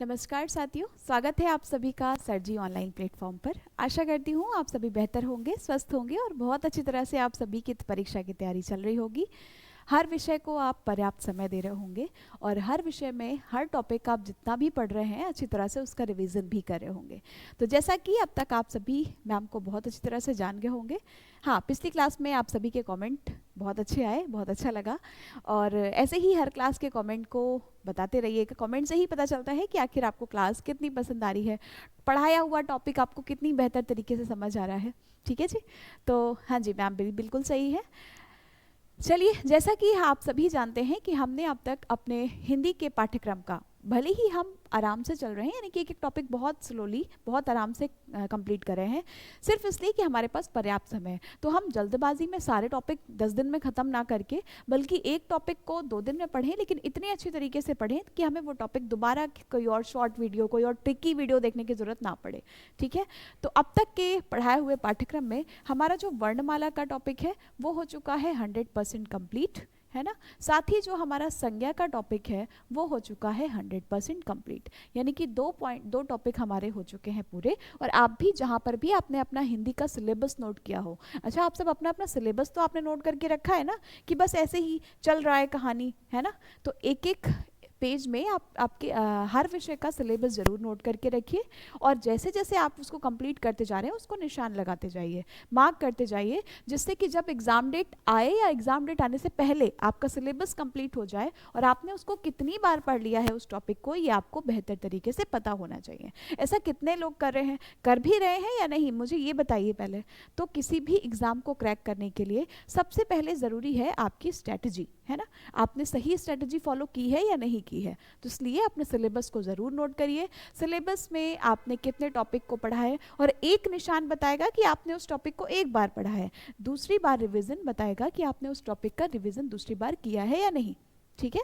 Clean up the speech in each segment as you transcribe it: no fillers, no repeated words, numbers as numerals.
नमस्कार साथियों, स्वागत है आप सभी का सर जी ऑनलाइन प्लेटफॉर्म पर। आशा करती हूँ आप सभी बेहतर होंगे, स्वस्थ होंगे और बहुत अच्छी तरह से आप सभी की परीक्षा की तैयारी चल रही होगी। हर विषय को आप पर्याप्त समय दे रहे होंगे और हर विषय में हर टॉपिक आप जितना भी पढ़ रहे हैं अच्छी तरह से उसका रिवीजन भी कर रहे होंगे। तो जैसा कि अब तक आप सभी मैम को बहुत अच्छी तरह से जान गए होंगे। हाँ, पिछली क्लास में आप सभी के कमेंट बहुत अच्छे आए, बहुत अच्छा लगा और ऐसे ही हर क्लास के कमेंट को बताते रहिए। कमेंट से ही पता चलता है कि आखिर आपको क्लास कितनी पसंद आ रही है, पढ़ाया हुआ टॉपिक आपको कितनी बेहतर तरीके से समझ आ रहा है। ठीक है जी, तो हाँ जी मैम बिल्कुल सही है। चलिए, जैसा कि आप सभी जानते हैं कि हमने अब तक अपने हिंदी के पाठ्यक्रम का, भले ही हम आराम से चल रहे हैं, यानी कि एक टॉपिक बहुत स्लोली, बहुत आराम से कंप्लीट कर रहे हैं, सिर्फ इसलिए कि हमारे पास पर्याप्त समय है। तो हम जल्दबाजी में सारे टॉपिक 10 दिन में ख़त्म ना करके, बल्कि एक टॉपिक को 2 दिन में पढ़ें, लेकिन इतने अच्छी तरीके से पढ़ें कि हमें वो टॉपिक दोबारा कोई और शॉर्ट वीडियो, कोई और ट्रिकी वीडियो देखने की ज़रूरत ना पड़े। ठीक है, तो अब तक के पढ़ाए हुए पाठ्यक्रम में हमारा जो वर्णमाला का टॉपिक है वो हो चुका है 100% कंप्लीट, है ना। साथ ही जो हमारा संज्ञा का टॉपिक है वो हो चुका है 100% कंप्लीट, यानी कि 2 टॉपिक हमारे हो चुके हैं पूरे। और आप भी जहाँ पर भी आपने अपना हिंदी का सिलेबस नोट किया हो, अच्छा आप सब अपना अपना सिलेबस तो आपने नोट करके रखा है ना, कि बस ऐसे ही चल रहा है कहानी, है ना। तो एक एक पेज में आपके हर विषय का सिलेबस ज़रूर नोट करके रखिए और जैसे जैसे आप उसको कंप्लीट करते जा रहे हैं उसको निशान लगाते जाइए, मार्क करते जाइए, जिससे कि जब एग्ज़ाम डेट आए या एग्ज़ाम डेट आने से पहले आपका सिलेबस कंप्लीट हो जाए और आपने उसको कितनी बार पढ़ लिया है उस टॉपिक को, ये आपको बेहतर तरीके से पता होना चाहिए। ऐसा कितने लोग कर रहे हैं, कर भी रहे हैं या नहीं, मुझे ये बताइए पहले। तो किसी भी एग्ज़ाम को क्रैक करने के लिए सबसे पहले ज़रूरी है आपकी स्ट्रैटेजी, है ना। आपने सही स्ट्रैटेजी फॉलो की है या नहीं की है, तो इसलिए अपने सिलेबस को ज़रूर नोट करिए। सिलेबस में आपने कितने टॉपिक को पढ़ा है, और एक निशान बताएगा कि आपने उस टॉपिक को एक बार पढ़ा है, दूसरी बार रिवीजन बताएगा कि आपने उस टॉपिक का रिवीजन दूसरी बार किया है या नहीं। ठीक है,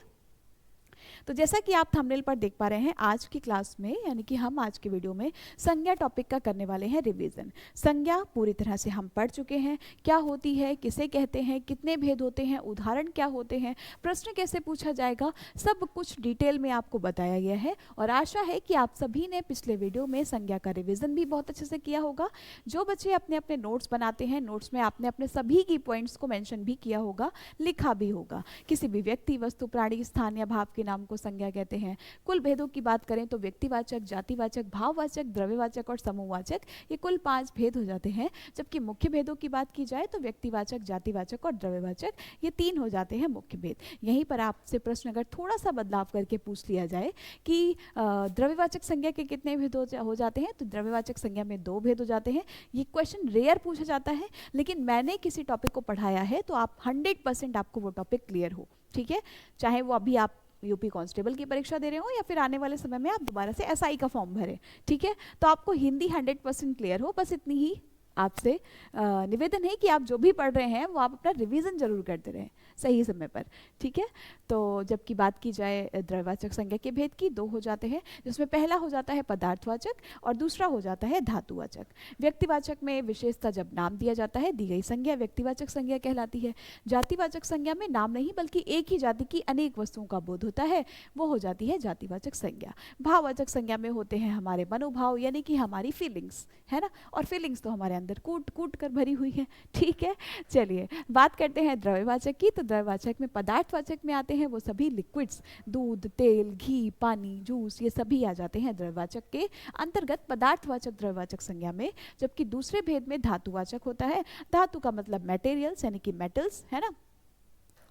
तो जैसा कि आप थंबनेल पर देख पा रहे हैं, आज की क्लास में, यानी कि हम आज के वीडियो में संज्ञा टॉपिक का करने वाले हैं रिवीजन। संज्ञा पूरी तरह से हम पढ़ चुके हैं, क्या होती है, किसे कहते हैं, कितने भेद होते हैं, उदाहरण क्या होते हैं, प्रश्न कैसे पूछा जाएगा, सब कुछ डिटेल में आपको बताया गया है। और आशा है कि आप सभी ने पिछले वीडियो में संज्ञा का रिवीजन भी बहुत अच्छे से किया होगा। जो बच्चे अपने अपने नोट्स बनाते हैं, नोट्स में आपने अपने सभी की पॉइंट्स को मेंशन भी किया होगा, लिखा भी होगा। किसी भी व्यक्ति, वस्तु, प्राणी, स्थान या भाव के नाम को संज्ञा कहते हैं। कुल भेदों की बात करें तो व्यक्तिवाचक, जातिवाचक, भाववाचक, द्रव्यवाचक और समूहवाचक, ये कुल 5 भेद हो जाते हैं। जबकि मुख्य भेदों की बात की जाए तो व्यक्तिवाचक, जातिवाचक और द्रव्यवाचक, ये 3 हो जाते हैं मुख्य भेद। यहीं पर आपसे प्रश्न अगर थोड़ा सा बदलाव करके पूछ लिया जाए कि द्रव्यवाचक संज्ञा के कितने भेद हो जाते हैं, तो द्रव्यवाचक संज्ञा में 2 भेद हो जाते हैं। ये क्वेश्चन रेयर पूछा जाता है, लेकिन मैंने किसी टॉपिक को पढ़ाया है तो आप 100% आपको वो टॉपिक क्लियर हो। ठीक है, चाहे वो अभी आप यूपी कांस्टेबल की परीक्षा दे रहे हो या फिर आने वाले समय में आप दोबारा से एसआई का फॉर्म भरें। ठीक है, तो आपको हिंदी 100% क्लियर हो, बस इतनी ही आपसे निवेदन है कि आप जो भी पढ़ रहे हैं वो आप अपना रिवीजन जरूर करते रहें सही समय पर। ठीक है, तो जबकि बात की जाए द्रव्यवाचक संज्ञा के भेद की, 2 हो जाते हैं, जिसमें पहला हो जाता है पदार्थवाचक और दूसरा हो जाता है धातुवाचक। व्यक्तिवाचक में विशेषता जब नाम दिया जाता है, दी गई संज्ञा व्यक्तिवाचक संज्ञा कहलाती है। जातिवाचक संज्ञा में नाम नहीं बल्कि एक ही जाति की अनेक वस्तुओं का बोध होता है, वो हो जाती है जातिवाचक संज्ञा। भाववाचक संज्ञा में होते हैं हमारे मनोभाव, यानी कि हमारी फीलिंग्स, है ना, और फीलिंग्स तो हमारे अंदर कूट कूट कर भरी हुई है। ठीक है, चलिए बात करते हैं द्रव्यवाचक की। तो द्रव्यवाचक में पदार्थवाचक में आते हैं वो सभी लिक्विड्स, दूध, तेल, घी, पानी, जूस, ये सभी आ जाते हैं द्रव्यवाचक के अंतर्गत, पदार्थवाचक द्रव्यवाचक संज्ञा में। जबकि दूसरे भेद में धातुवाचक होता है। धातु का मतलब मटेरियल्स, यानी कि मेटल्स, है ना,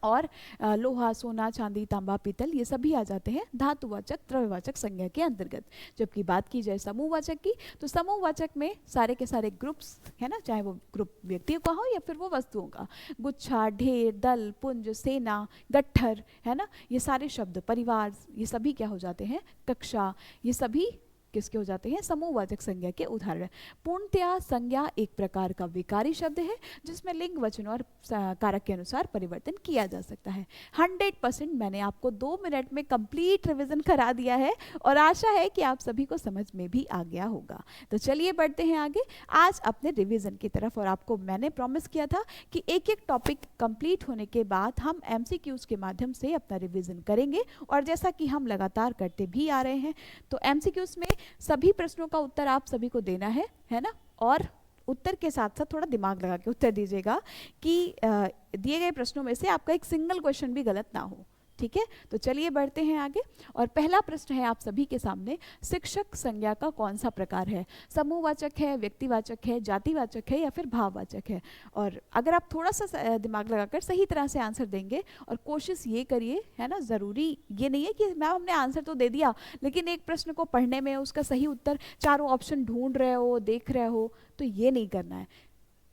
और लोहा, सोना, चांदी, तांबा, पीतल, ये सभी आ जाते हैं धातुवाचक द्रव्यवाचक संज्ञा के अंतर्गत। जबकि बात की जाए समूहवाचक की, तो समूहवाचक में सारे के सारे ग्रुप्स, है ना, चाहे वो ग्रुप व्यक्तियों का हो या फिर वो वस्तुओं का, गुच्छा, ढेर, दल, पुंज, सेना, गट्ठर, है ना, ये सारे शब्द, परिवार, ये सभी क्या हो जाते हैं, कक्षा, ये सभी किसके हो जाते हैं, समूहवाचक संज्ञा के उदाहरण। पूर्णतया संज्ञा एक प्रकार का विकारी शब्द है जिसमें लिंग, वचन और कारक के अनुसार परिवर्तन किया जा सकता है। 100% मैंने आपको 2 मिनट में कंप्लीट रिवीजन करा दिया है और आशा है कि आप सभी को समझ में भी आ गया होगा। तो चलिए बढ़ते हैं आगे आज अपने रिवीजन की तरफ। और आपको मैंने प्रॉमिस किया था कि एक एक टॉपिक कंप्लीट होने के बाद हम एमसीक्यूज के माध्यम से अपना रिवीजन करेंगे, और जैसा कि हम लगातार करते भी आ रहे हैं। तो एमसीक्यूज में सभी प्रश्नों का उत्तर आप सभी को देना है ना, और उत्तर के साथ साथ थोड़ा दिमाग लगा के उत्तर दीजिएगा कि दिए गए प्रश्नों में से आपका एक सिंगल क्वेश्चन भी गलत ना हो। ठीक है, तो चलिए बढ़ते हैं आगे। और पहला प्रश्न है आप सभी के सामने, शिक्षक संज्ञा का कौन सा प्रकार है? समूहवाचक है, व्यक्तिवाचक है, जातिवाचक है या फिर भाववाचक है? और अगर आप थोड़ा सा दिमाग लगाकर सही तरह से आंसर देंगे, और कोशिश ये करिए, है ना, ज़रूरी ये नहीं है कि मैम हमने आंसर तो दे दिया लेकिन एक प्रश्न को पढ़ने में उसका सही उत्तर चारों ऑप्शन ढूंढ रहे हो, देख रहे हो, तो ये नहीं करना है।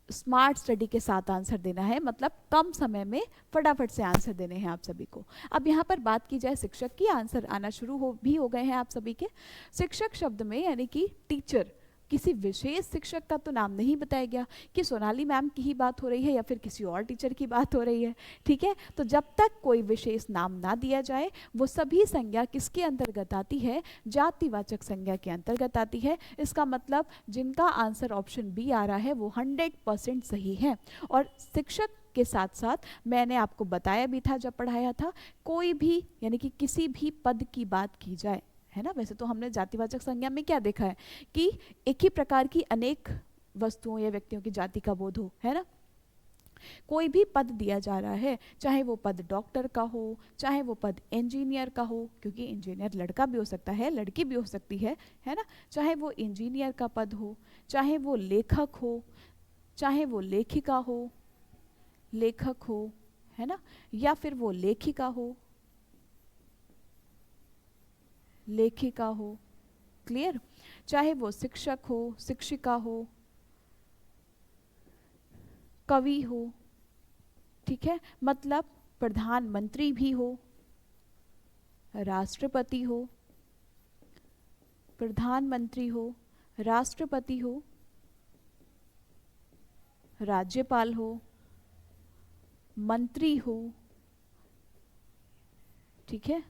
स्मार्ट स्टडी के साथ आंसर देना है, मतलब कम समय में फटाफट से आंसर देने हैं आप सभी को। अब यहाँ पर बात की जाए शिक्षक की, आंसर आना शुरू हो गए हैं आप सभी के। शिक्षक शब्द में यानी कि टीचर, किसी विशेष शिक्षक का तो नाम नहीं बताया गया कि सोनाली मैम की ही बात हो रही है या फिर किसी और टीचर की बात हो रही है। ठीक है, तो जब तक कोई विशेष नाम ना दिया जाए वो सभी संज्ञा किसके अंतर्गत आती है? जातिवाचक संज्ञा के अंतर्गत आती है। इसका मतलब जिनका आंसर ऑप्शन बी आ रहा है वो 100% सही है। और शिक्षक के साथ साथ मैंने आपको बताया भी था जब पढ़ाया था, कोई भी यानी कि किसी भी पद की बात की जाए, है ना। वैसे तो हमने जातिवाचक संज्ञा में क्या देखा है कि एक ही प्रकार की अनेक वस्तुओं या व्यक्तियों की जाति का बोध हो, है ना। कोई भी पद दिया जा रहा है, चाहे वो पद डॉक्टर का हो, चाहे वो पद इंजीनियर का हो, क्योंकि इंजीनियर लड़का भी हो सकता है, लड़की भी हो सकती है ना। चाहे वो इंजीनियर का पद हो, चाहे वो लेखक हो, चाहे वो लेखिका हो, लेखक हो, है ना, या फिर वो लेखिका हो, लेखिका हो। क्लियर? चाहे वो शिक्षक हो, शिक्षिका हो, कवि हो। ठीक है, मतलब प्रधानमंत्री भी हो, राष्ट्रपति हो, प्रधानमंत्री हो, राष्ट्रपति हो, राज्यपाल हो, मंत्री हो। ठीक है,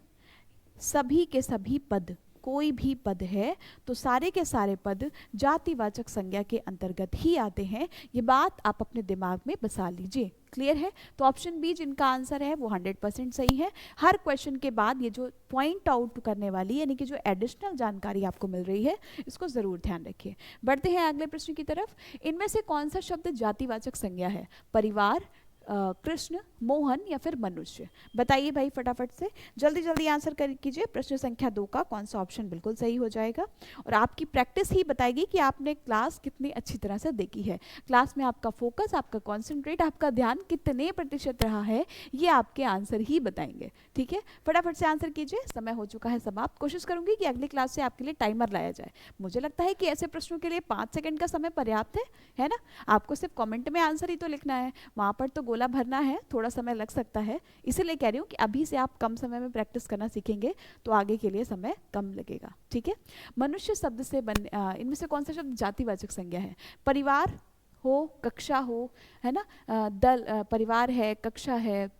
सभी के सभी पद, कोई भी पद है तो सारे के सारे पद जातिवाचक संज्ञा के अंतर्गत ही आते हैं। ये बात आप अपने दिमाग में बसा लीजिए। क्लियर है? तो ऑप्शन बी जिनका आंसर है वो 100% सही है। हर क्वेश्चन के बाद ये जो पॉइंट आउट करने वाली यानी कि जो एडिशनल जानकारी आपको मिल रही है, इसको जरूर ध्यान रखिए। बढ़ते हैं अगले प्रश्न की तरफ। इनमें से कौन सा शब्द जातिवाचक संज्ञा है? परिवार, कृष्ण, मोहन या फिर मनुष्य? बताइए भाई फटाफट से, जल्दी जल्दी आंसर कर कीजिए। प्रश्न संख्या 2 का कौन सा ऑप्शन बिल्कुल सही हो जाएगा? और आपकी प्रैक्टिस ही बताएगी कि आपने क्लास कितनी अच्छी तरह से देखी है। क्लास में आपका फोकस, आपका कॉन्सेंट्रेट, आपका ध्यान कितने प्रतिशत रहा है, ये आपके आंसर ही बताएंगे। ठीक है, फटाफट से आंसर कीजिए, समय हो चुका है समाप्त। कोशिश करूंगी कि अगली क्लास से आपके लिए टाइमर लाया जाए। मुझे लगता है कि ऐसे प्रश्नों के लिए 5 सेकंड का समय पर्याप्त है ना। आपको सिर्फ कमेंट में आंसर ही तो लिखना है, वहां पर तो गोला भरना है, थोड़ा समय लग सकता है। इसीलिए कह रही हूँ कि अभी से आप कम समय में प्रैक्टिस करना सीखेंगे तो आगे के लिए समय कम लगेगा। ठीक है, मनुष्य शब्द से इनमें से कौन सा शब्द जातिवाचक संज्ञा है? परिवार हो, कक्षा हो, है ना, दल, परिवार है, कक्षा है,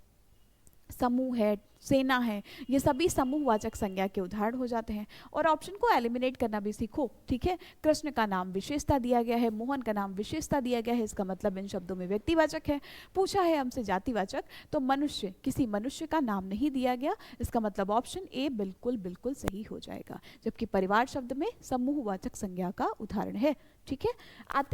समूह है, सेना है, ये सभी समूहवाचक संज्ञा के उदाहरण हो जाते हैं। और ऑप्शन को एलिमिनेट करना भी सीखो। ठीक है, कृष्ण का नाम विशेषता दिया गया है, मोहन का नाम विशेषता दिया गया है, इसका मतलब इन शब्दों में व्यक्तिवाचक है। पूछा है हमसे जातिवाचक, तो मनुष्य, किसी मनुष्य का नाम नहीं दिया गया, इसका मतलब ऑप्शन ए बिल्कुल बिल्कुल सही हो जाएगा। जबकि परिवार शब्द में समूहवाचक संज्ञा का उदाहरण है। ठीक है,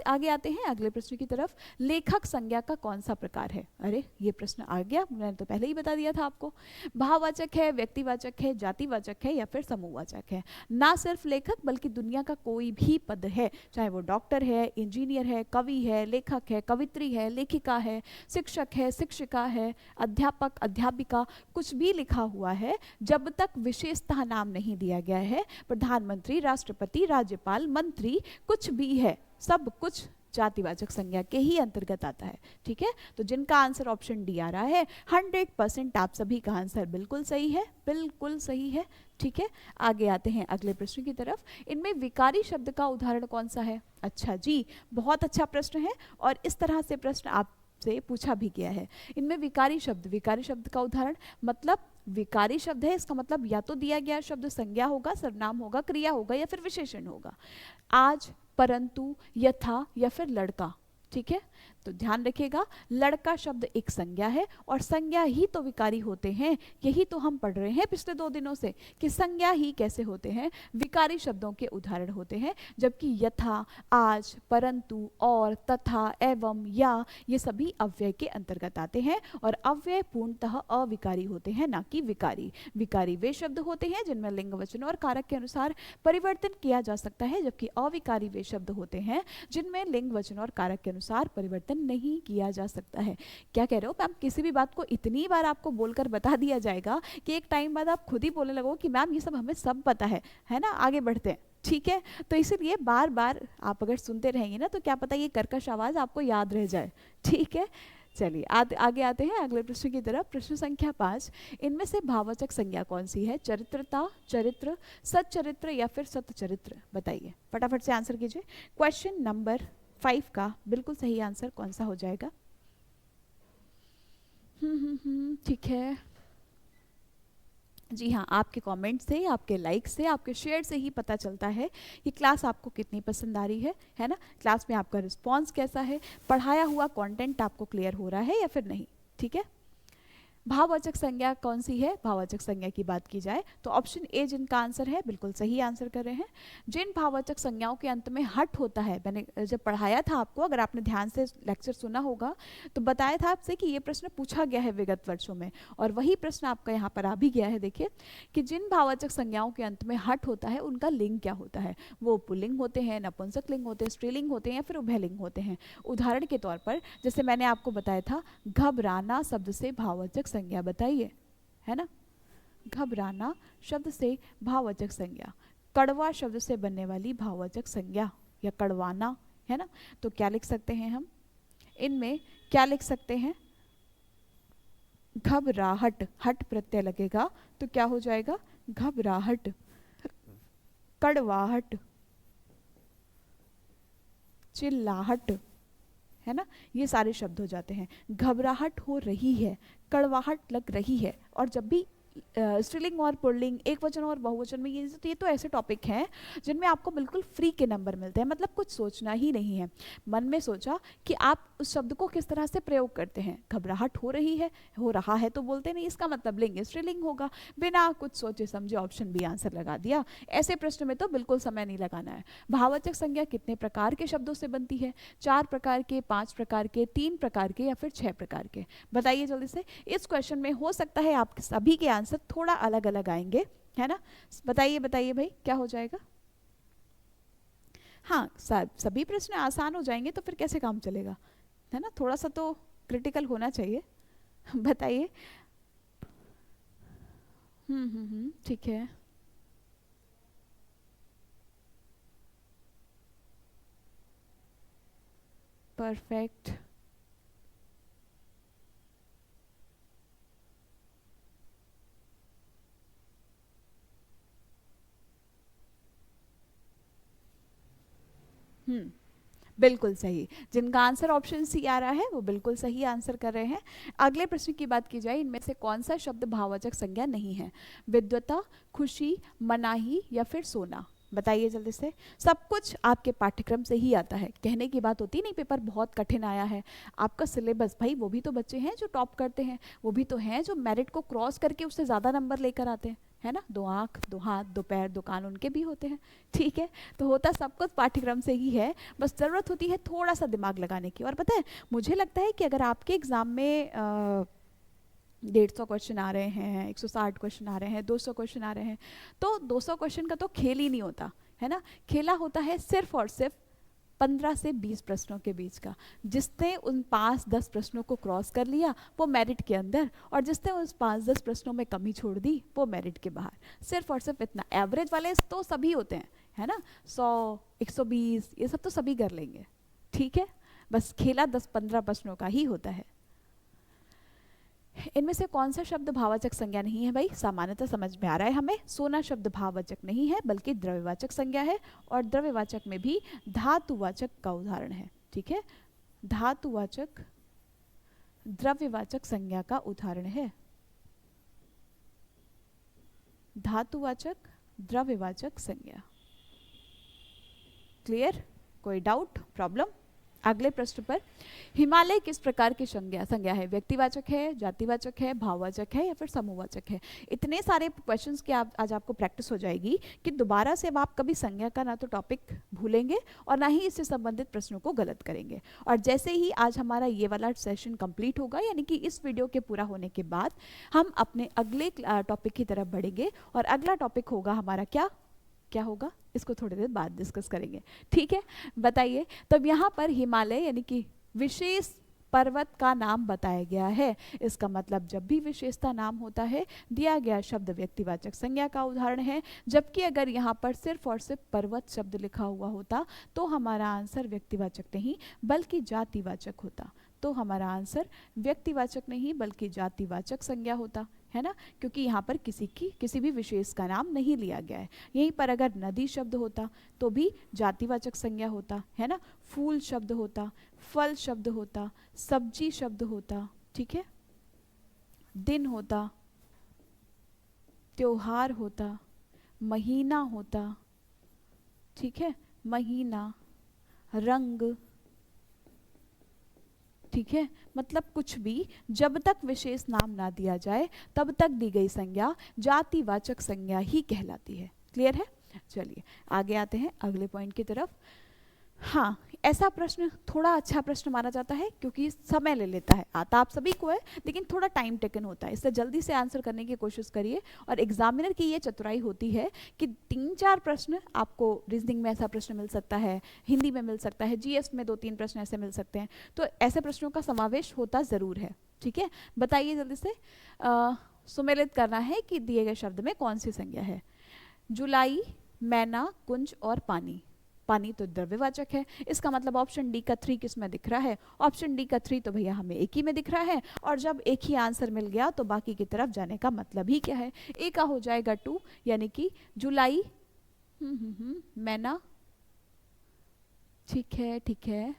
आगे आते हैं अगले प्रश्न की तरफ। लेखक संज्ञा का कौन सा प्रकार है? अरे ये प्रश्न आ गया, मैंने तो पहले ही बता दिया था आपको। भाववाचक है, व्यक्तिवाचक है, जातिवाचक है या फिर समूहवाचक है? ना सिर्फ लेखक बल्कि दुनिया का कोई भी पद है, चाहे वो डॉक्टर है, इंजीनियर है, कवि है, लेखक है, कवित्री है, लेखिका है, शिक्षक है, शिक्षिका है, अध्यापक, अध्यापिका, कुछ भी लिखा हुआ है, जब तक विशेषतः नाम नहीं दिया गया है, प्रधानमंत्री, राष्ट्रपति, राज्यपाल, मंत्री, कुछ भी है, सब कुछ जातिवाचक संज्ञा के ही अंतर्गत आता है। ठीक है, तो जिनका आंसर ऑप्शन डी आ रहा है 100% आप सभी का आंसर बिल्कुल सही है, बिल्कुल सही है। ठीक है, आगे आते हैं अगले प्रश्न की तरफ। इनमें विकारी शब्द का उदाहरण कौन सा है? अच्छा जी, बहुत अच्छा प्रश्न है और इस तरह से प्रश्न आपसे पूछा भी गया है। इनमें विकारी शब्द का उदाहरण, मतलब विकारी शब्द है इसका मतलब या तो दिया गया शब्द संज्ञा होगा, सर्वनाम होगा, क्रिया होगा या फिर विशेषण होगा। आज, परंतु, यथा या फिर लड़का। ठीक है, तो ध्यान रखिएगा, लड़का शब्द एक संज्ञा है और संज्ञा ही तो विकारी होते हैं। यही तो हम पढ़ रहे हैं पिछले 2 दिनों से कि संज्ञा ही कैसे होते हैं, विकारी शब्दों के उदाहरण होते हैं। जबकि यथा, आज, परंतु, और, तथा, एवं, या ये सभी अव्यय के अंतर्गत आते हैं और अव्यय पूर्णतः अविकारी होते हैं, ना कि विकारी। विकारी वे शब्द होते हैं जिनमें लिंग, वचन और कारक के अनुसार परिवर्तन किया जा सकता है, जबकि अविकारी वे शब्द होते हैं जिनमें लिंग, वचन और कारक के अनुसार परिवर्तन नहीं किया जा सकता है। क्या कह रहे हो मैम? किसी भी बात को इतनी बार आपको बोलकर बता दिया जाएगा कि एक टाइम बाद आप खुद ही बोलने लगो कि मैम ये सब हमें सब पता है ना? आगे बढ़ते हैं। ठीक है, तो इसीलिए बार बार आप अगर सुनते रहेंगे ना तो क्या पता ये कर्कश आवाज आपको याद रह जाए। ठीक है, चलिए आगे आते हैं अगले प्रश्न की तरफ। प्रश्न संख्या 5, इनमें से भाववाचक संज्ञा कौन सी है? चरित्रता, चरित्र, सच्चरित्र या फिर सतचरित्र? बताइए, फटाफट से आंसर कीजिए। क्वेश्चन नंबर 5 का बिल्कुल सही आंसर कौन सा हो जाएगा? ठीक है जी हाँ, आपके कमेंट से, आपके लाइक से, आपके शेयर से ही पता चलता है कि क्लास आपको कितनी पसंद आ रही है ना? क्लास में आपका रिस्पांस कैसा है, पढ़ाया हुआ कंटेंट आपको क्लियर हो रहा है या फिर नहीं। ठीक है, भाववाचक संज्ञा कौन सी है? भाववाचक संज्ञा की बात की जाए तो ऑप्शन ए जिनका आंसर है बिल्कुल सही आंसर कर रहे हैं। जिन भाववाचक संज्ञाओं के अंत में हट होता है, मैंने जब पढ़ाया था आपको, अगर आपने ध्यान से लेक्चर सुना होगा तो बताया था आपसे कि ये प्रश्न पूछा गया है विगत वर्षों में और वही प्रश्न आपका यहाँ पर आ भी गया है। देखिए कि जिन भाववाचक संज्ञाओं के अंत में हट होता है उनका लिंग क्या होता है? वो पुल्लिंग होते हैं, नपुंसक लिंग होते हैं, स्त्रीलिंग होते हैं या फिर उभयलिंग होते हैं। उदाहरण के तौर पर जैसे मैंने आपको बताया था, घबराना शब्द से भाववाचक संज्ञा बताइए, है ना? घबराना शब्द से भाववाचक संज्ञा, कड़वा शब्द से बनने वाली भाववाचक संज्ञा या कड़वाना, है ना? तो क्या लिख सकते हैं हम इनमें? क्या लिख सकते हैं? घबराहट, हट प्रत्यय लगेगा तो क्या हो जाएगा? घबराहट, कड़वाहट, चिल्लाहट, है ना? ये सारे शब्द हो जाते हैं। घबराहट हो रही है, कड़वाहट लग रही है। और जब भी स्त्रीलिंग और पुल्लिंग, एक वचन और बहुवचन में, ये तो ऐसे टॉपिक हैं जिनमें आपको बिल्कुल फ्री के नंबर मिलते हैं, मतलब कुछ सोचना ही नहीं है। मन में सोचा कि आप उस शब्द को किस तरह से प्रयोग करते हैं। घबराहट हो रही है, हो रहा है तो बोलते नहीं, इसका मतलब लिंग स्त्रीलिंग होगा। बिना कुछ सोचे समझे ऑप्शन बी आंसर लगा दिया। ऐसे प्रश्न में तो बिल्कुल समय नहीं लगाना है। भाववाचक संज्ञा कितने प्रकार के शब्दों से बनती है? 4 प्रकार के, 5 प्रकार के, 3 प्रकार के या फिर 6 प्रकार के? बताइए जल्दी से। इस क्वेश्चन में हो सकता है आप सभी के आंसर थोड़ा अलग अलग आएंगे, है ना? बताइए बताइए भाई, क्या हो जाएगा? हाँ, सभी प्रश्न आसान हो जाएंगे तो फिर कैसे काम चलेगा, है ना? थोड़ा सा तो क्रिटिकल होना चाहिए। बताइए। ठीक है। परफेक्ट। बिल्कुल सही। जिनका आंसर ऑप्शन सी आ रहा है वो बिल्कुल सही आंसर कर रहे हैं। अगले प्रश्न की बात की जाए, इनमें से कौन सा शब्द भाववाचक संज्ञा नहीं है? विद्वता, खुशी, मनाही या फिर सोना? बताइए जल्दी से। सब कुछ आपके पाठ्यक्रम से ही आता है, कहने की बात होती नहीं पेपर बहुत कठिन आया है। आपका सिलेबस, भाई वो भी तो बच्चे हैं जो टॉप करते हैं, वो भी तो हैं जो मेरिट को क्रॉस करके उससे ज़्यादा नंबर लेकर आते हैं, है ना? 2 आँख, 2 हाथ, 2 पैर, 2 कान उनके भी होते हैं। ठीक है, तो होता सब कुछ पाठ्यक्रम से ही है, बस ज़रूरत होती है थोड़ा सा दिमाग लगाने की। और पता है, मुझे लगता है कि अगर आपके एग्ज़ाम में 150 क्वेश्चन आ रहे हैं, 160 क्वेश्चन आ रहे हैं, 200 क्वेश्चन आ रहे हैं, तो 200 क्वेश्चन का तो खेल ही नहीं होता, है ना? खेला होता है सिर्फ और सिर्फ 15 से 20 प्रश्नों के बीच का। जिसने उन 5-10 प्रश्नों को क्रॉस कर लिया वो मेरिट के अंदर, और जिसने उस 5-10 प्रश्नों में कमी छोड़ दी वो मेरिट के बाहर। सिर्फ और सिर्फ इतना। एवरेज वाले तो सभी होते हैं, है ना? 100, 120 ये सब तो सभी कर लेंगे, ठीक है, बस खेला 10-15 प्रश्नों का ही होता है। इनमें से कौन सा शब्द भाववाचक संज्ञा नहीं है? भाई सामान्यतः समझ में आ रहा है हमें, सोना शब्द भाववाचक नहीं है बल्कि द्रव्यवाचक संज्ञा है, और द्रव्यवाचक में भी धातुवाचक का उदाहरण है। ठीक है, धातुवाचक द्रव्यवाचक संज्ञा का उदाहरण है। धातुवाचक द्रव्यवाचक संज्ञा। क्लियर? कोई डाउट, प्रॉब्लम? अगले प्रश्न पर, हिमालय किस प्रकार की संज्ञा है? व्यक्तिवाचक है, जातिवाचक है, भाववाचक है या फिर समूहवाचक है? इतने सारे क्वेश्चंस की आज आपको प्रैक्टिस हो जाएगी कि दोबारा से अब आप कभी संज्ञा का ना तो टॉपिक भूलेंगे और ना ही इससे संबंधित प्रश्नों को गलत करेंगे। और जैसे ही आज हमारा ये वाला सेशन कंप्लीट होगा, यानी कि इस वीडियो के पूरा होने के बाद हम अपने अगले टॉपिक की तरफ बढ़ेंगे, और अगला टॉपिक होगा हमारा क्या होगा, इसको थोड़ी देर बाद डिस्कस करेंगे। ठीक है, बताइए। तब यहाँ पर हिमालय यानी कि विशेष पर्वत का नाम बताया गया है। इसका मतलब जब भी विशेषता नाम होता है, दिया गया शब्द व्यक्तिवाचक संज्ञा का उदाहरण है, जबकि अगर यहाँ पर सिर्फ और सिर्फ पर्वत शब्द लिखा हुआ होता तो हमारा आंसर व्यक्तिवाचक नहीं बल्कि जातिवाचक होता। तो हमारा आंसर व्यक्तिवाचक नहीं बल्कि जातिवाचक संज्ञा होता है ना, क्योंकि यहाँ पर किसी भी विशेष का नाम नहीं लिया गया है। यहीं पर अगर नदी शब्द होता तो भी जातिवाचक संज्ञा होता है ना, फूल शब्द होता, फल शब्द होता, सब्जी शब्द होता, ठीक है, दिन होता, त्योहार होता, महीना होता, ठीक है, महीना, रंग, ठीक है, मतलब कुछ भी जब तक विशेष नाम ना दिया जाए तब तक दी गई संज्ञा जातिवाचक संज्ञा ही कहलाती है। क्लियर है? चलिए आगे आते हैं अगले पॉइंट की तरफ। हाँ, ऐसा प्रश्न थोड़ा अच्छा प्रश्न माना जाता है क्योंकि समय ले लेता है, आता आप सभी को है लेकिन थोड़ा टाइम टेकन होता है, इससे जल्दी से आंसर करने की कोशिश करिए। और एग्जामिनर की ये चतुराई होती है कि 3-4 प्रश्न आपको रीजनिंग में ऐसा प्रश्न मिल सकता है, हिंदी में मिल सकता है, जीएस में 2-3 प्रश्न ऐसे मिल सकते हैं, तो ऐसे प्रश्नों का समावेश होता ज़रूर है। ठीक है, बताइए जल्दी से, सुमेलित करना है कि दिए गए शब्द में कौन सी संज्ञा है। जुलाई, मैना, कुंज और पानी। पानी तो द्रव्यवाचक है, इसका मतलब ऑप्शन डी का 3 किस में दिख रहा है? ऑप्शन डी का 3 तो भैया हमें एक ही में दिख रहा है, और जब एक ही आंसर मिल गया तो बाकी की तरफ जाने का मतलब ही क्या है? ए का हो जाएगा 2, यानी कि जुलाई, मैना, ठीक है।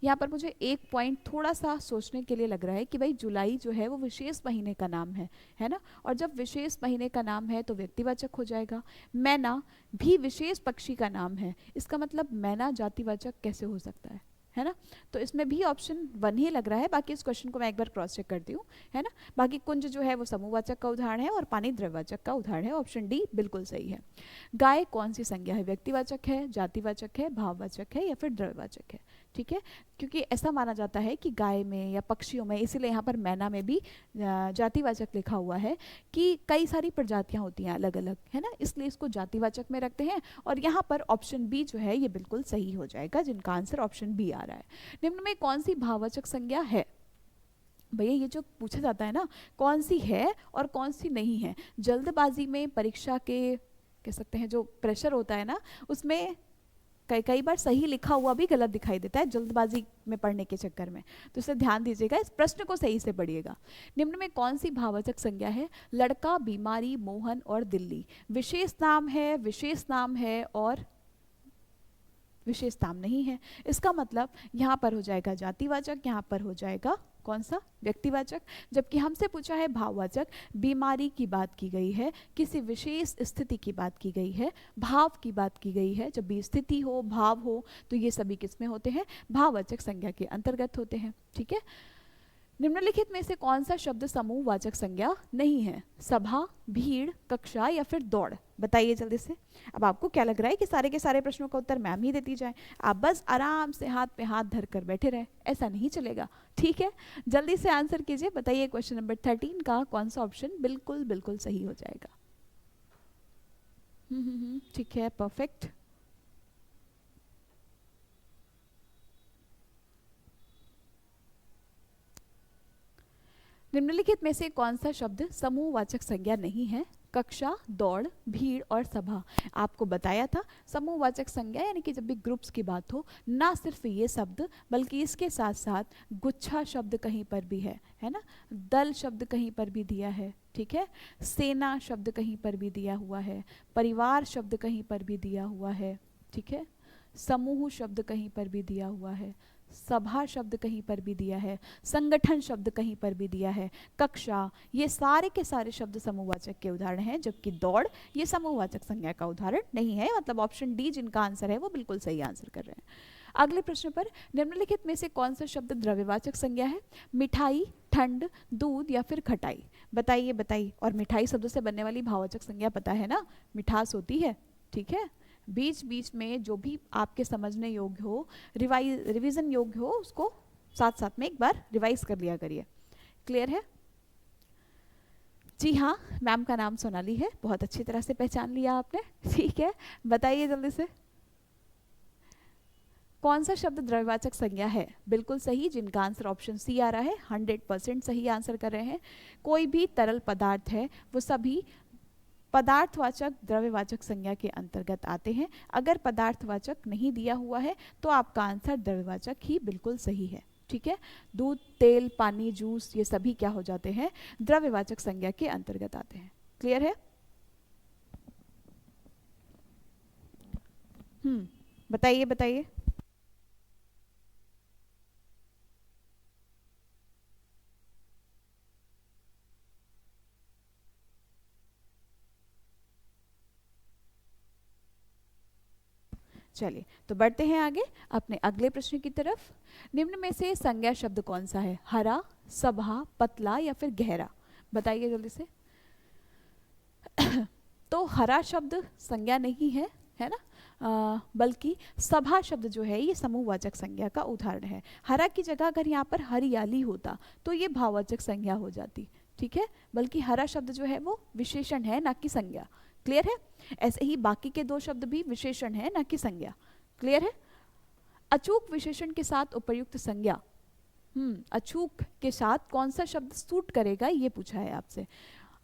यहाँ पर मुझे एक पॉइंट थोड़ा सा सोचने के लिए लग रहा है कि भाई जुलाई जो है वो विशेष महीने का नाम है ना, और जब विशेष महीने का नाम है तो व्यक्तिवाचक हो जाएगा। मैना भी विशेष पक्षी का नाम है, इसका मतलब मैना जातिवाचक कैसे हो सकता है ना, तो इसमें भी ऑप्शन 1 ही लग रहा है। बाकी इस क्वेश्चन को मैं एक बार क्रॉस चेक करती हूँ, है ना। बाकी कुंज जो है वो समूहवाचक का उदाहरण है और पानी द्रव्यवाचक का उदाहरण है, ऑप्शन डी बिल्कुल सही है। गाय कौन सी संज्ञा है? व्यक्तिवाचक है, जातिवाचक है, भाववाचक है या फिर द्रव्यवाचक है? ठीक है, क्योंकि ऐसा माना जाता है कि गाय में या पक्षियों में, इसीलिए यहाँ पर मैना में भी जातिवाचक लिखा हुआ है कि कई सारी प्रजातियाँ होती हैं अलग अलग, है ना, इसलिए इसको जातिवाचक में रखते हैं। और यहाँ पर ऑप्शन बी जो है ये बिल्कुल सही हो जाएगा, जिनका आंसर ऑप्शन बी आ रहा है। निम्न में कौन सी भाववाचक संज्ञा है? भैया ये जो पूछा जाता है ना, कौन सी है और कौन सी नहीं है, जल्दबाजी में परीक्षा के कह सकते हैं जो प्रेशर होता है ना, उसमें कई बार सही लिखा हुआ भी गलत दिखाई देता है जल्दबाजी में पढ़ने के चक्कर में, तो इसे ध्यान दीजिएगा, इस प्रश्न को सही से पढ़िएगा। निम्न में कौन सी भाववाचक संज्ञा है? लड़का, बीमारी, मोहन और दिल्ली। विशेष नाम है, विशेष नाम है और विशेष नाम नहीं है, इसका मतलब यहाँ पर हो जाएगा जातिवाचक, यहाँ पर हो जाएगा कौन सा? व्यक्तिवाचक। जबकि हमसे पूछा है भाववाचक, बीमारी की बात की गई है, किसी विशेष स्थिति की बात की गई है, भाव की बात की गई है। जब भी स्थिति हो, भाव हो, तो ये सभी किसमें होते हैं? भाववाचक संज्ञा के अंतर्गत होते हैं। ठीक है, निम्नलिखित में से कौन सा शब्द समूहवाचक संज्ञा नहीं है? सभा, भीड़, कक्षा या फिर दौड़। बताइए जल्दी से। अब आपको क्या लग रहा है कि सारे के सारे प्रश्नों का उत्तर मैम ही देती जाए, आप बस आराम से हाथ पे हाथ धर कर बैठे रहे? ऐसा नहीं चलेगा। ठीक है, जल्दी से आंसर कीजिए, बताइए क्वेश्चन नंबर 13 का कौन सा ऑप्शन बिल्कुल बिल्कुल सही हो जाएगा? ठीक है, परफेक्ट। निम्नलिखित में से कौन सा शब्द समूहवाचक संज्ञा नहीं है? कक्षा, दौड़, भीड़ और सभा। आपको बताया था समूहवाचक संज्ञा यानी कि जब भी ग्रुप्स की बात हो, ना सिर्फ ये शब्द बल्कि इसके साथ साथ गुच्छा शब्द कहीं पर भी है ना, दल शब्द कहीं पर भी दिया है, ठीक है, सेना शब्द कहीं पर भी दिया हुआ है, परिवार शब्द कहीं पर भी दिया हुआ है, ठीक है, समूह शब्द कहीं पर भी दिया हुआ है, सभा शब्द कहीं पर भी दिया है, संगठन शब्द कहीं पर भी दिया है, कक्षा, ये सारे के सारे शब्द समूहवाचक के उदाहरण हैं, जबकि दौड़ ये समूहवाचक संज्ञा का उदाहरण नहीं है। मतलब ऑप्शन डी जिनका आंसर है वो बिल्कुल सही आंसर कर रहे हैं। अगले प्रश्न पर, निम्नलिखित में से कौन सा शब्द द्रव्यवाचक संज्ञा है? मिठाई, ठंड, दूध या फिर खटाई? बताइए बताइए। और मिठाई शब्द से बनने वाली भाववाचक संज्ञा पता है ना, मिठास होती है, ठीक है। बीच बीच में जो भी आपके समझने योग्य हो, रिवीजन योग्य हो, उसको साथ साथ में एक बार रिवाइज कर लिया करिए। क्लियर है? जी हाँ, मैम का नाम सोनाली है, बहुत अच्छी तरह से पहचान लिया आपने, ठीक है। बताइए जल्दी से, कौन सा शब्द द्रव्यवाचक संज्ञा है? बिल्कुल सही, जिनका आंसर ऑप्शन सी आ रहा है 100% सही आंसर कर रहे हैं। कोई भी तरल पदार्थ है वो सभी पदार्थवाचक द्रव्यवाचक संज्ञा के अंतर्गत आते हैं। अगर पदार्थवाचक नहीं दिया हुआ है तो आपका आंसर द्रव्यवाचक ही बिल्कुल सही है, ठीक है। दूध, तेल, पानी, जूस ये सभी क्या हो जाते हैं? द्रव्यवाचक संज्ञा के अंतर्गत आते हैं। क्लियर है? बताइए बताइए। चलिए तो बढ़ते हैं आगे अपने अगले प्रश्न की तरफ। निम्न में से संज्ञा शब्द कौन सा है? हरा, सभा, पतला या फिर गहरा? बताइए जल्दी से। तो हरा शब्द संज्ञा नहीं है ना, बल्कि सभा शब्द जो है ये समूहवाचक संज्ञा का उदाहरण है। हरा की जगह अगर यहाँ पर हरियाली होता तो ये भाववाचक संज्ञा हो जाती, ठीक है। बल्कि हरा शब्द जो है वो विशेषण है ना कि संज्ञा। क्लियर है? ऐसे ही बाकी के दो शब्द भी विशेषण है ना कि संज्ञा। क्लियर है? अचूक विशेषण के साथ उपयुक्त संज्ञा, अचूक के साथ कौन सा शब्द सूट करेगा ये पूछा है आपसे।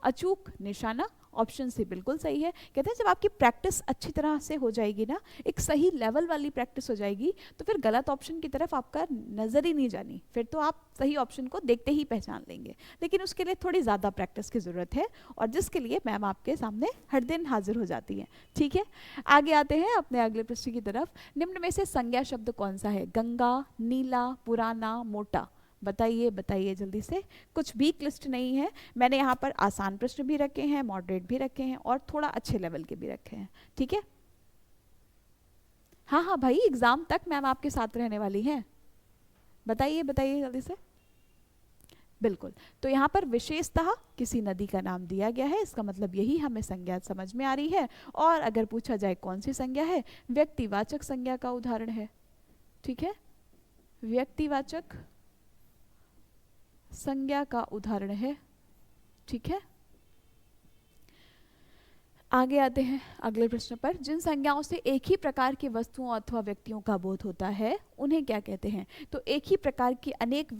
अचूक, निशाना, ऑप्शन सी बिल्कुल सही है। कहते हैं जब आपकी प्रैक्टिस अच्छी तरह से हो जाएगी ना, एक सही लेवल वाली प्रैक्टिस हो जाएगी, तो फिर गलत ऑप्शन की तरफ आपका नजर ही नहीं जानी, फिर तो आप सही ऑप्शन को देखते ही पहचान लेंगे। लेकिन उसके लिए थोड़ी ज़्यादा प्रैक्टिस की ज़रूरत है, और जिसके लिए मैम आपके सामने हर दिन हाजिर हो जाती है, ठीक है। आगे आते हैं अपने अगले प्रश्न की तरफ। निम्न में से संज्ञा शब्द कौन सा है? गंगा, नीला, पुराना, मोटा? बताइए बताइए जल्दी से। कुछ भी क्लिष्ट नहीं है, मैंने यहाँ पर आसान प्रश्न भी रखे हैं, मॉडरेट भी रखे हैं, और थोड़ा अच्छे लेवल के भी रखे हैं, ठीक है। हाँ हाँ भाई, एग्जाम तक मैम आपके साथ रहने वाली हैं। बताइए बताइए जल्दी से। बिल्कुल, तो यहाँ पर विशेषतः किसी नदी का नाम दिया गया है, इसका मतलब यही हमें संज्ञा समझ में आ रही है। और अगर पूछा जाए कौन सी संज्ञा है, व्यक्तिवाचक संज्ञा का उदाहरण है, ठीक है। व्यक्तिवाचक संज्ञा का उदाहरण है, ठीक है। आगे आते हैं अगले प्रश्न पर। जिन संज्ञाओं से एक ही प्रकार की वस्तुओं अथवा व्यक्तियों का बोध होता है उन्हें क्या कहते हैं? तो एक ही प्रकार की अनेक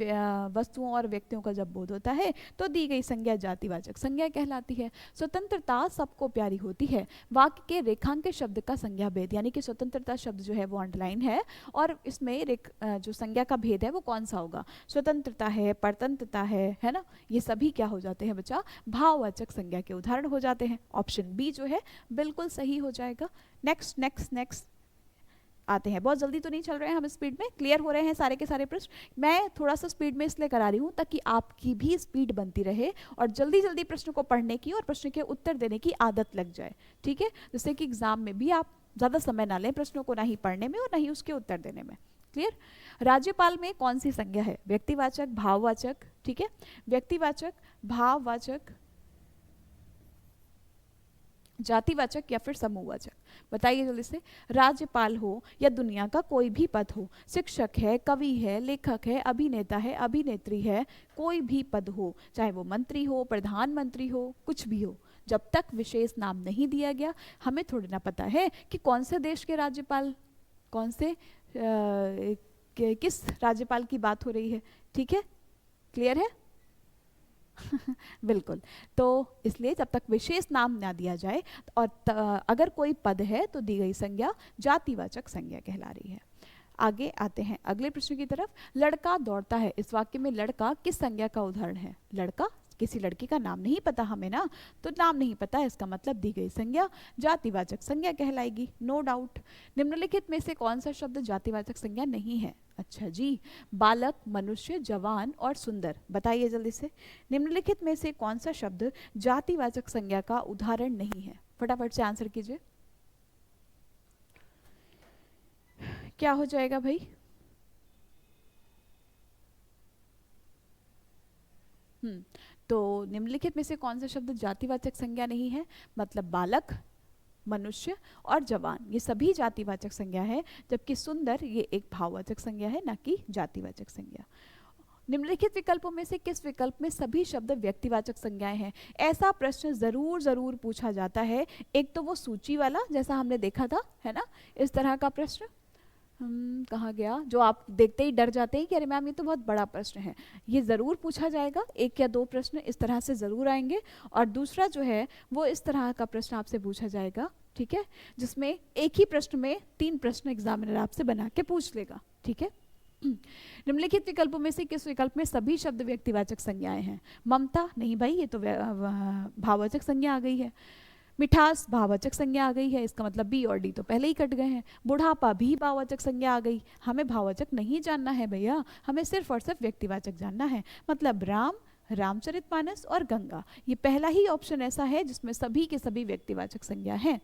वस्तुओं और व्यक्तियों का जब बोध होता है तो दी गई संज्ञा जातिवाचक संज्ञा कहलाती है। स्वतंत्रता सबको प्यारी होती है, वाक्य के रेखांकित शब्द का संज्ञा भेद, यानी कि स्वतंत्रता शब्द जो है वो अंडरलाइन है, और इसमें जो संज्ञा का भेद है वो कौन सा होगा? स्वतंत्रता है, परतंत्रता है ना, ये सभी क्या हो जाते हैं बच्चा? भाववाचक संज्ञा के उदाहरण हो जाते हैं। ऑप्शन बी जो है बिल्कुल सही हो जाएगा। नेक्स्ट नेक्स्ट नेक्स्ट आते हैं। बहुत जल्दी तो नहीं चल रहे हैं हम, स्पीड में क्लियर हो रहे हैं सारे के सारे प्रश्न। मैं थोड़ा सा स्पीड में इसलिए करा रही हूँ ताकि आपकी भी स्पीड बनती रहे और जल्दी जल्दी प्रश्न को पढ़ने की और प्रश्न के उत्तर देने की आदत लग जाए, ठीक है। जिससे कि एग्जाम में भी आप ज़्यादा समय ना लें प्रश्नों को, ना ही पढ़ने में और ना ही उसके उत्तर देने में। क्लियर? राज्यपाल में कौन सी संज्ञा है? व्यक्तिवाचक, भाववाचक, ठीक है। व्यक्तिवाचक, भाववाचक, जातिवाचक या फिर समूहवाचक? बताइए जल्दी से। राज्यपाल हो या दुनिया का कोई भी पद हो, शिक्षक है, कवि है, लेखक है, अभिनेता है, अभिनेत्री है, कोई भी पद हो, चाहे वो मंत्री हो, प्रधानमंत्री हो, कुछ भी हो, जब तक विशेष नाम नहीं दिया गया, हमें थोड़ी ना पता है कि कौन से देश के राज्यपाल, कौन से किस राज्यपाल की बात हो रही है, ठीक है। क्लियर है? बिल्कुल। तो इसलिए जब तक विशेष नाम ना दिया जाए और अगर कोई पद है तो दी गई संज्ञा जातिवाचक संज्ञा कहला रही है। आगे आते हैं अगले प्रश्न की तरफ। लड़का दौड़ता है, इस वाक्य में लड़का किस संज्ञा का उदाहरण है? लड़का, किसी लड़के का नाम नहीं पता हमें ना, तो नाम नहीं पता है, इसका मतलब दी गई संज्ञा जातिवाचक संज्ञा कहलाएगी, नो डाउट। निम्नलिखित में से कौन सा शब्द जातिवाचक संज्ञा नहीं है? अच्छा जी, बालक, मनुष्य, जवान और सुंदर, बताइए जल्दी से। निम्नलिखित में से कौन सा शब्द जातिवाचक संज्ञा का उदाहरण नहीं है? फटाफट से आंसर कीजिए। क्या हो जाएगा भाई? तो निम्नलिखित में से कौन सा शब्द जातिवाचक संज्ञा नहीं है? मतलब बालक, मनुष्य और जवान, ये सभी जातिवाचक संज्ञा है, जबकि सुंदर ये एक भाववाचक संज्ञा है, ना कि जातिवाचक संज्ञा। निम्नलिखित विकल्पों में से किस विकल्प में सभी शब्द व्यक्तिवाचक संज्ञाएं हैं? ऐसा प्रश्न जरूर जरूर पूछा जाता है। एक तो वो सूची वाला जैसा हमने देखा था, है ना, इस तरह का प्रश्न। कहाँ गया, जो आप देखते ही डर जाते हैं कि अरे मैम ये तो बहुत बड़ा प्रश्न है, ये ज़रूर पूछा जाएगा। एक या दो प्रश्न इस तरह से ज़रूर आएंगे। और दूसरा जो है वो इस तरह का प्रश्न आपसे पूछा जाएगा, ठीक है, जिसमें एक ही प्रश्न में 3 प्रश्न एग्जामिनर आपसे बना के पूछ लेगा, ठीक है। निम्नलिखित विकल्पों में से किस विकल्प में सभी शब्द व्यक्तिवाचक संज्ञाएं हैं? ममता, नहीं भाई, ये तो भाववाचक संज्ञा आ गई है। मिठास, भाववाचक संज्ञा आ गई है, इसका मतलब बी और डी तो पहले ही कट गए हैं। बुढ़ापा भी भाववाचक संज्ञा आ गई। हमें भाववाचक नहीं जानना है भैया, हमें सिर्फ और सिर्फ व्यक्तिवाचक जानना है। मतलब राम, रामचरितमानस और गंगा, ये पहला ही ऑप्शन ऐसा है जिसमें सभी के सभी व्यक्तिवाचक संज्ञा हैं।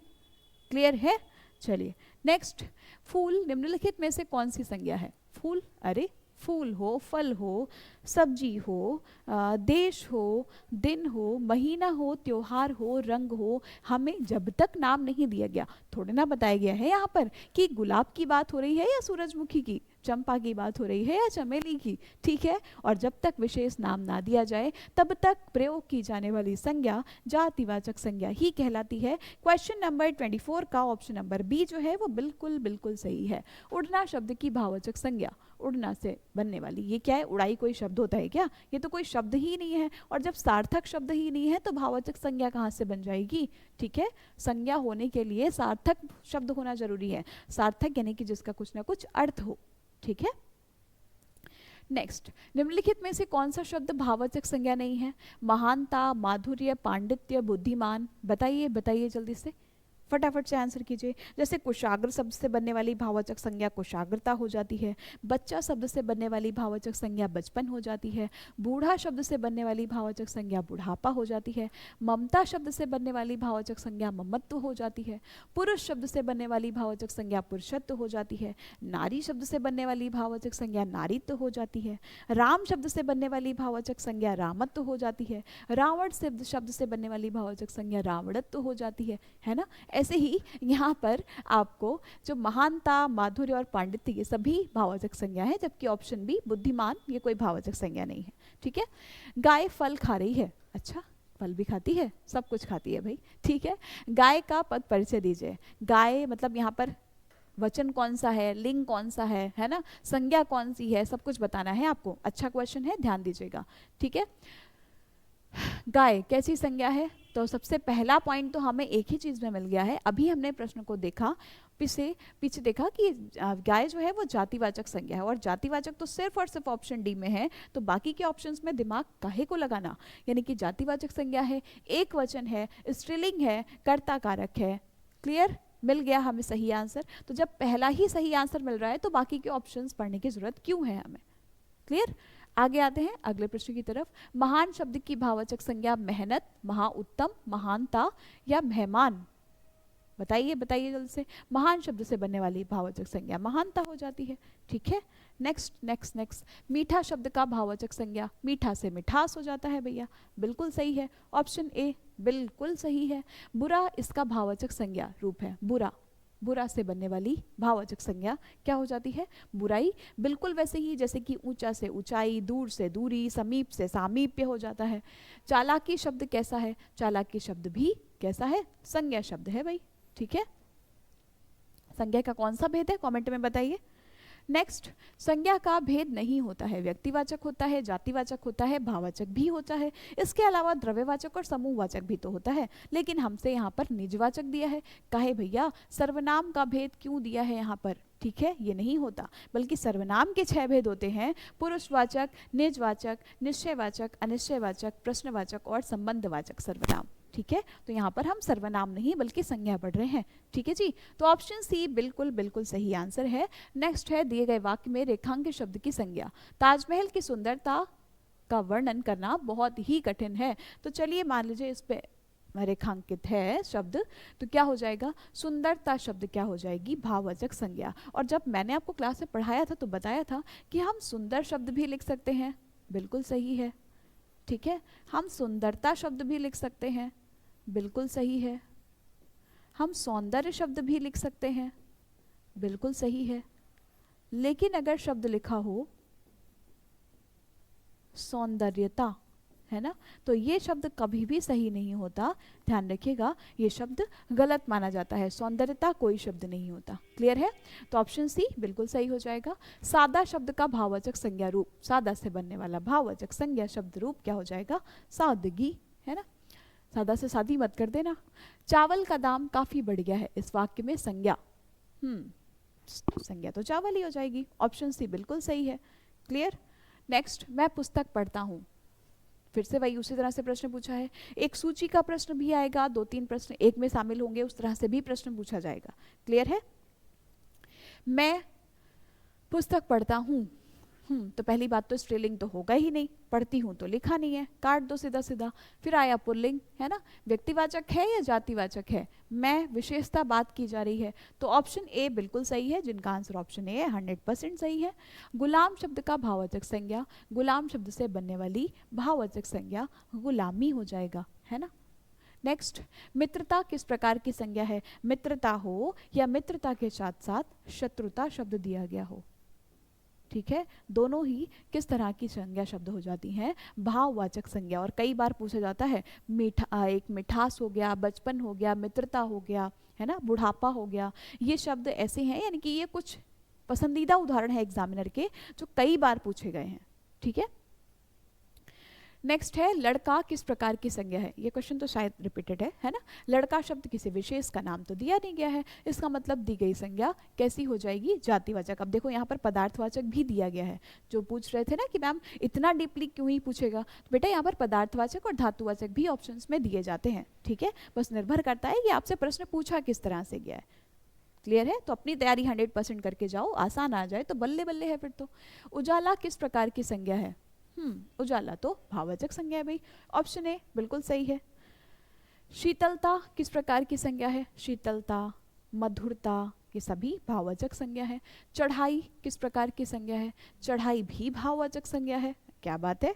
क्लियर है? चलिए नेक्स्ट। फूल, निम्नलिखित में से कौन सी संज्ञा है? फूल, अरे फूल हो, फल हो, सब्जी हो, देश हो, दिन हो, महीना हो, त्योहार हो, रंग हो, हमें जब तक नाम नहीं दिया गया, थोड़े ना बताया गया है यहाँ पर कि गुलाब की बात हो रही है या सूरजमुखी की, चंपा की बात हो रही है या चमेली की, ठीक है। और जब तक विशेष नाम ना दिया जाए तब तक प्रयोग की जाने वाली संज्ञा जातिवाचक संज्ञा ही कहलाती है। क्वेश्चन नंबर 24 का ऑप्शन नंबर बी जो है वो बिल्कुल बिल्कुल सही है। उड़ना शब्द की भाववाचक संज्ञा, उड़ना से बनने वाली, ये क्या है? उड़ाई कोई शब्द होता है क्या? ये तो कोई शब्द ही नहीं है। और जब सार्थक शब्द ही नहीं है तो भाववाचक संज्ञा कहाँ से बन जाएगी? ठीक है, संज्ञा होने के लिए सार्थक शब्द होना जरूरी है। सार्थक यानी कि जिसका कुछ ना कुछ अर्थ हो, ठीक है। नेक्स्ट, निम्नलिखित में से कौन सा शब्द भाववाचक संज्ञा नहीं है? महानता, माधुर्य, पांडित्य, बुद्धिमान, बताइए बताइए जल्दी से, फटाफट से आंसर कीजिए। जैसे कुशाग्र शब्द से बनने वाली भाववाचक संज्ञा कुशाग्रता हो जाती है। बच्चा शब्द से बनने वाली भाववाचक संज्ञा बचपन हो जाती है। बूढ़ा शब्द से बनने वाली भाववाचक संज्ञा बुढ़ापा हो जाती है। ममता शब्द से बनने वाली भाववाचक संज्ञा ममत्व हो जाती है। पुरुष शब्द से बनने वाली भाववाचक संज्ञा पुरुषत्व हो जाती है। नारी शब्द से बनने वाली भाववाचक संज्ञा नारीत्व हो जाती है। राम शब्द से बनने वाली भाववाचक संज्ञा रामत्व हो जाती है। रावण शब्द से बनने वाली भाववाचक संज्ञा रावणत्व हो जाती है ना। ऐसे ही यहाँ पर आपको जो महानता, माधुर्य और पांडित्य ये सभी भाववाचक संज्ञा है, जबकि ऑप्शन बी बुद्धिमान ये कोई भाववाचक संज्ञा नहीं है, ठीक है। गाय फल खा रही है, अच्छा फल भी खाती है, सब कुछ खाती है भाई, ठीक है। गाय का पद परिचय दीजिए। गाय मतलब यहाँ पर वचन कौन सा है, लिंग कौन सा है ना, संज्ञा कौन सी है, सब कुछ बताना है आपको। अच्छा क्वेश्चन है, ध्यान दीजिएगा, ठीक है। गाय कैसी संज्ञा है? तो सबसे पहला पॉइंट तो हमें एक ही चीज में मिल गया है। अभी हमने प्रश्न को देखा, पीछे देखा कि गाय जो है वो जातिवाचक संज्ञा है, और जातिवाचक तो सिर्फ और सिर्फ ऑप्शन डी में है, तो बाकी के ऑप्शंस में दिमाग काहे को लगाना। यानी कि जातिवाचक संज्ञा है, एक वचन है, स्त्रीलिंग है, कर्ता कारक है। क्लियर? मिल गया हमें सही आंसर। तो जब पहला ही सही आंसर मिल रहा है तो बाकी के ऑप्शंस पढ़ने की जरूरत क्यों है हमें? क्लियर? आगे आते हैं अगले प्रश्न की तरफ। महान शब्द की भाववाचक संज्ञा मेहनत, महाउत्तम, महानता या मेहमान, बताइए बताइए जल्दी से। महान शब्द से बनने वाली भाववाचक संज्ञा महानता हो जाती है, ठीक है। Next next next. मीठा शब्द का भाववाचक संज्ञा मीठा से मिठास हो जाता है भैया, बिल्कुल सही है, ऑप्शन ए बिल्कुल सही है। बुरा इसका भाववाचक संज्ञा रूप है, बुरा, बुरा से बनने वाली भाववाचक संज्ञा क्या हो जाती है? बुराई। बिल्कुल वैसे ही जैसे कि ऊंचा से ऊंचाई, दूर से दूरी, समीप से सामीप्य हो जाता है। चालाकी शब्द कैसा है? चालाकी शब्द भी कैसा है? संज्ञा शब्द है भाई, ठीक है। संज्ञा का कौन सा भेद है कमेंट में बताइए। नेक्स्ट, संज्ञा का भेद नहीं होता है, व्यक्तिवाचक होता है, जातिवाचक होता है, भाववाचक भी होता है। इसके अलावा द्रव्यवाचक और समूहवाचक भी तो होता है, लेकिन हमसे यहाँ पर निजवाचक दिया है। काहे भैया, सर्वनाम का भेद क्यों दिया है यहाँ पर? ठीक है, ये नहीं होता, बल्कि सर्वनाम के 6 भेद होते हैं, पुरुषवाचक, निजवाचक, निश्चयवाचक, अनिश्चयवाचक, प्रश्नवाचक और संबंधवाचक सर्वनाम। ठीक है, तो यहाँ पर हम सर्वनाम नहीं बल्कि संज्ञा पढ़ रहे हैं। ठीक है जी, तो ऑप्शन सी बिल्कुल बिल्कुल सही आंसर है। नेक्स्ट है, दिए गए वाक्य में रेखांकित शब्द की संज्ञा। ताजमहल की सुंदरता का वर्णन करना बहुत ही कठिन है। तो चलिए मान लीजिए इस पे रेखांकित है शब्द, तो क्या हो जाएगा? सुंदरता शब्द क्या हो जाएगी? भाववाचक संज्ञा। और जब मैंने आपको क्लास में पढ़ाया था तो बताया था कि हम सुंदर शब्द भी लिख सकते हैं, बिल्कुल सही है। ठीक है, हम सुंदरता शब्द भी लिख सकते हैं, बिल्कुल सही है। हम सौंदर्य शब्द भी लिख सकते हैं, बिल्कुल सही है। लेकिन अगर शब्द लिखा हो सौंदर्यता, है ना, तो ये शब्द कभी भी सही नहीं होता। ध्यान रखिएगा, ये शब्द गलत माना जाता है। सौंदर्यता कोई शब्द नहीं होता। क्लियर है? तो ऑप्शन सी बिल्कुल सही हो जाएगा। सादा शब्द का भाववाचक संज्ञा रूप, सादा से बनने वाला भाववाचक संज्ञा शब्द रूप क्या हो जाएगा? सादगी, है ना। सादा से शादी मत कर देना। चावल का दाम काफी बढ़ गया है, इस वाक्य में संज्ञा, संज्ञा तो चावल ही हो जाएगी। ऑप्शन सी बिल्कुल सही है। क्लियर? नेक्स्ट, मैं पुस्तक पढ़ता हूं, फिर से वही उसी तरह से प्रश्न पूछा है। एक सूची का प्रश्न भी आएगा, 2-3 प्रश्न एक में शामिल होंगे, उस तरह से भी प्रश्न पूछा जाएगा। क्लियर है? मैं पुस्तक पढ़ता हूं, तो पहली बात तो स्त्रीलिंग तो होगा ही नहीं, पढ़ती हूँ तो लिखा नहीं है, काट दो सीधा सीधा। फिर आया पुल्लिंग, है ना, व्यक्तिवाचक है या जातिवाचक है? मैं विशेषता बात की जा रही है, तो ऑप्शन ए बिल्कुल सही है, जिनका आंसर ऑप्शन ए है 100% सही है। गुलाम शब्द का भाववाचक संज्ञा, गुलाम शब्द से बनने वाली भाववाचक संज्ञा गुलामी हो जाएगा, है ना। नेक्स्ट, मित्रता किस प्रकार की संज्ञा है? मित्रता हो या मित्रता के साथ साथ शत्रुता शब्द दिया गया हो। ठीक है, दोनों ही किस तरह की संज्ञा शब्द हो जाती हैं? भाववाचक संज्ञा। और कई बार पूछा जाता है, एक मिठास हो गया, बचपन हो गया, मित्रता हो गया, है ना, बुढ़ापा हो गया, ये शब्द ऐसे हैं, यानी कि ये कुछ पसंदीदा उदाहरण है एग्जामिनर के जो कई बार पूछे गए हैं। ठीक है। नेक्स्ट है, लड़का किस प्रकार की संज्ञा है? ये क्वेश्चन तो शायद रिपीटेड है ना। लड़का शब्द किसी विशेष का नाम तो दिया नहीं गया है, इसका मतलब दी गई संज्ञा कैसी हो जाएगी? जातिवाचक। अब देखो यहाँ पर पदार्थवाचक भी दिया गया है। जो पूछ रहे थे ना कि मैम इतना डीपली क्यों ही पूछेगा, तो बेटा यहाँ पर पदार्थवाचक और धातुवाचक भी ऑप्शन में दिए जाते हैं। ठीक है, बस निर्भर करता है कि आपसे प्रश्न पूछा किस तरह से गया है। क्लियर है? तो अपनी तैयारी 100% करके जाओ, आसान आ जाए तो बल्ले बल्ले है फिर तो। उजाला किस प्रकार की संज्ञा है? उजाला तो भाववाचक संज्ञा है भाई, ऑप्शन ए बिल्कुल सही है। शीतलता किस प्रकार की संज्ञा है? शीतलता, मधुरता, ये सभी भाववाचक संज्ञा है। चढ़ाई किस प्रकार की संज्ञा है? चढ़ाई भी भाववाचक संज्ञा है। क्या बात है।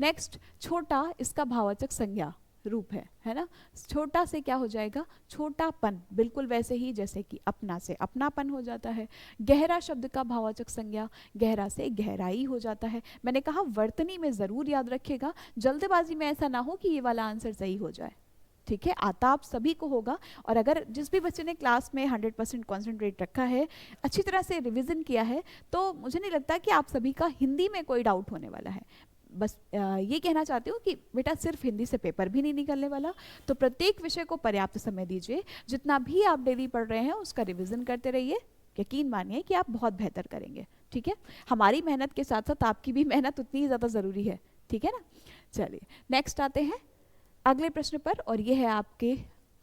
नेक्स्ट, छोटा इसका भाववाचक संज्ञा रूप है ना। छोटा से क्या हो जाएगा? छोटापन, बिल्कुल वैसे ही जैसे कि अपना से अपनापन हो जाता है। गहरा शब्द का भाववाचक संज्ञा, गहरा से गहराई हो जाता है। मैंने कहा वर्तनी में जरूर याद रखिएगा, जल्दबाजी में ऐसा ना हो कि ये वाला आंसर सही हो जाए। ठीक है, आता आप सभी को होगा, और अगर जिस भी बच्चे ने क्लास में 100% कॉन्सेंट्रेट रखा है, अच्छी तरह से रिविजन किया है, तो मुझे नहीं लगता कि आप सभी का हिंदी में कोई डाउट होने वाला है। बस ये कहना चाहती हूँ कि बेटा सिर्फ हिंदी से पेपर भी नहीं निकलने वाला, तो प्रत्येक विषय को पर्याप्त समय दीजिए। जितना भी आप डेली पढ़ रहे हैं उसका रिवीजन करते रहिए, यकीन मानिए कि आप बहुत बेहतर करेंगे। ठीक है, हमारी मेहनत के साथ साथ आपकी भी मेहनत उतनी ही ज़्यादा ज़रूरी है। ठीक है ना। चलिए नेक्स्ट आते हैं अगले प्रश्न पर, और ये है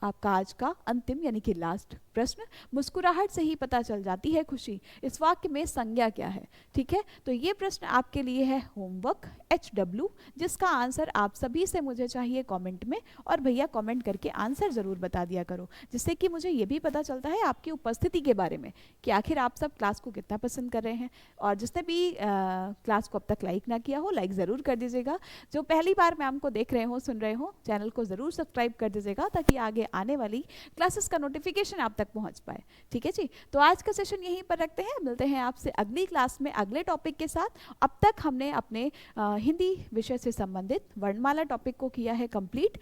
आपका आज का अंतिम यानी कि लास्ट प्रश्न। मुस्कुराहट से ही पता चल जाती है खुशी, इस वाक्य में संज्ञा क्या है? ठीक है, तो ये प्रश्न आपके लिए है होमवर्क HW, जिसका आंसर आप सभी से मुझे चाहिए कमेंट में। और भैया कमेंट करके आंसर ज़रूर बता दिया करो, जिससे कि मुझे ये भी पता चलता है आपकी उपस्थिति के बारे में कि आखिर आप सब क्लास को कितना पसंद कर रहे हैं। और जिसने भी क्लास को अब तक लाइक ना किया हो, लाइक ज़रूर कर दीजिएगा। जो पहली बार मैम को देख रहे हो, सुन रहे हो, चैनल को ज़रूर सब्सक्राइब कर दीजिएगा, ताकि आगे आने वाली क्लासेस का नोटिफिकेशन आप तक पहुंच पाए। ठीक है जी, तो आज का सेशन यहीं पर रखते हैं, मिलते हैं आपसे अगली क्लास में अगले टॉपिक के साथ। अब तक हमने अपने हिंदी विषय से संबंधित वर्णमाला टॉपिक को किया है complete.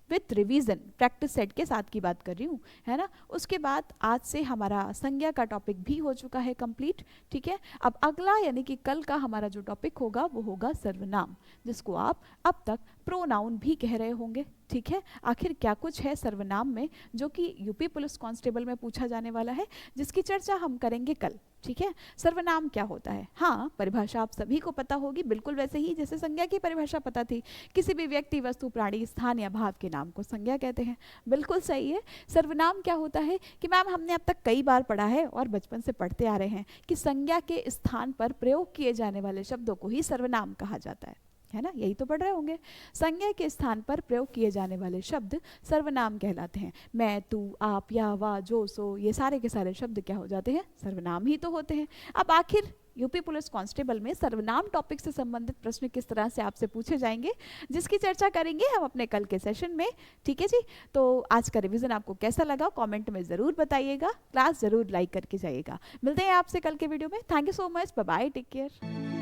With revision, practice set के साथ की बात कर रही हूँ, है ना। उसके बाद आज से हमारा संज्ञा का टॉपिक भी हो चुका है कंप्लीट, ठीक है। अब अगला यानी कि कल का हमारा जो टॉपिक होगा वो होगा सर्वनाम, जिसको आप अब तक प्रोनाउन भी कह रहे होंगे, ठीक है। आखिर क्या कुछ है सर्वनाम में जो कि यूपी पुलिस कांस्टेबल में पूछा जाने वाला है, जिसकी चर्चा हम करेंगे कल, ठीक है। सर्वनाम क्या होता है, हाँ परिभाषा आप सभी को पता होगी, बिल्कुल वैसे ही जैसे संज्ञा की परिभाषा पता थी, किसी भी व्यक्ति, वस्तु, प्राणी, स्थान या भाव के नाम को संज्ञा कहते हैं, बिल्कुल सही है। सर्वनाम क्या होता है कि मैम हमने अब तक कई बार पढ़ा है और बचपन से पढ़ते आ रहे हैं कि संज्ञा के स्थान पर प्रयोग किए जाने वाले शब्दों को ही सर्वनाम कहा जाता है ना, यही तो पढ़ रहे होंगे। संज्ञा के स्थान पर प्रयोग किए जाने वाले शब्द सर्वनाम कहलाते हैं। मैं, तू, आप, या, वा, जो, सो, ये सारे के सारे शब्द क्या हो जाते हैं, सर्वनाम ही तो होते हैं। अब आखिर यूपी पुलिस कांस्टेबल में सर्वनाम टॉपिक से संबंधित प्रश्न किस तरह से आपसे पूछे जाएंगे, जिसकी चर्चा करेंगे हम अपने कल के सेशन में, ठीक है जी। तो आज का रिवीजन आपको कैसा लगा कमेंट में ज़रूर बताइएगा, क्लास ज़रूर लाइक करके जाइएगा। मिलते हैं आपसे कल के वीडियो में। Thank you so much, bye bye, take care.